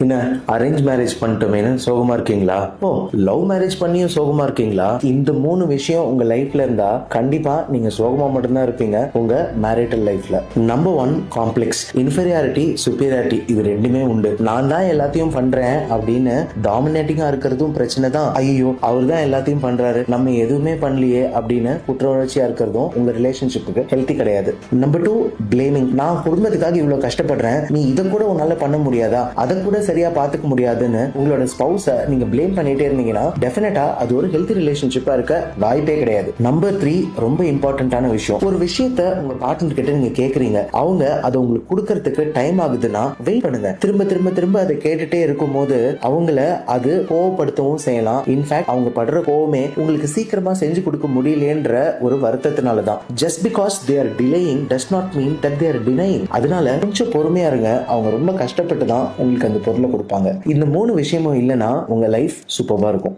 என்ன arrange marriage பண்ணிட்டோமேனு சோகமா இருக்கீங்களா? ஓ, லவ் மேரேஜ் பண்ணியும் சோகமா இருக்கீங்களா? இந்த 3 விஷயம் உங்க லைஃப்ல இருந்தா கண்டிப்பா நீங்க சோகமா மட்டும்தான் இருப்பீங்க உங்க மேரிட்டல் லைஃப்ல. Number 1, complex. இன்ஃபீரியாரிட்டி, சுப்பீரியாரிட்டி இது ரெண்டுமே உண்டு. நான் தான் எல்லாத்தையும் பண்றேன் அப்படின்னு டாமினேட்டிங்கா இருக்கிறதும் பிரச்சனை தான். ஐயோ, அவர் தான் எல்லாத்தையும் பண்றாரு, நம்ம எதுவுமே பண்ணலையே அப்படின்னு குற்ற உணர்ச்சியா இருக்கிறதும் உங்க ரிலேஷன்ஷிப்புக்கு ஹெல்த்தி கிடையாது. Number 2, blaming. நான் குடும்பத்துக்காக இவ்வளவு கஷ்டப்படுறேன், நீ இதை கூட உன்னால பண்ண முடியாதா, அதை கூட சரியா பாத்துக்க முடியாதுன்னு உங்களோட ஸ்பௌஸ நீங்க பிளேம் பண்ணிட்டே இருந்தீங்கன்னா டெஃபினட்டா அது ஒரு ஹெல்த்தி ரிலேஷன்ஷிப்பா இருக்க வாய்ப்பே கிடையாது. நம்பர் 3, ரொம்ப இம்பார்ட்டன்டான விஷயம். ஒரு விஷயத்த உங்க பார்ட்னர் கிட்ட நீங்க கேக்குறீங்க, அவங்க அதை உங்களுக்கு கொடுக்கறதுக்கு டைம் ஆகுதுன்னா வெயிட் பண்ணுங்க. திரும்ப திரும்ப திரும்ப அதை கேட்டுட்டே இருக்கும் போது அவங்கள அது கோவப்படுத்தவும் செய்யலாம். இன்ஃபேக்ட் அவங்க படுற கோவமே உங்களுக்கு சீக்கிரமா செஞ்சு கொடுக்க முடியலன்ற ஒரு வருத்தத்தினாலதான். Just because they are delaying does not mean that they are denying. அதனால கொஞ்சம் பொறுமையா இருங்க. அவங்க ரொம்ப கஷ்டப்பட்டு தான் உங்களுக்கு அந்த பொருளை கொடுப்பாங்க. இந்த 3 விஷயமும் இல்லைன்னா உங்க லைஃப் சூப்பரா இருக்கும்.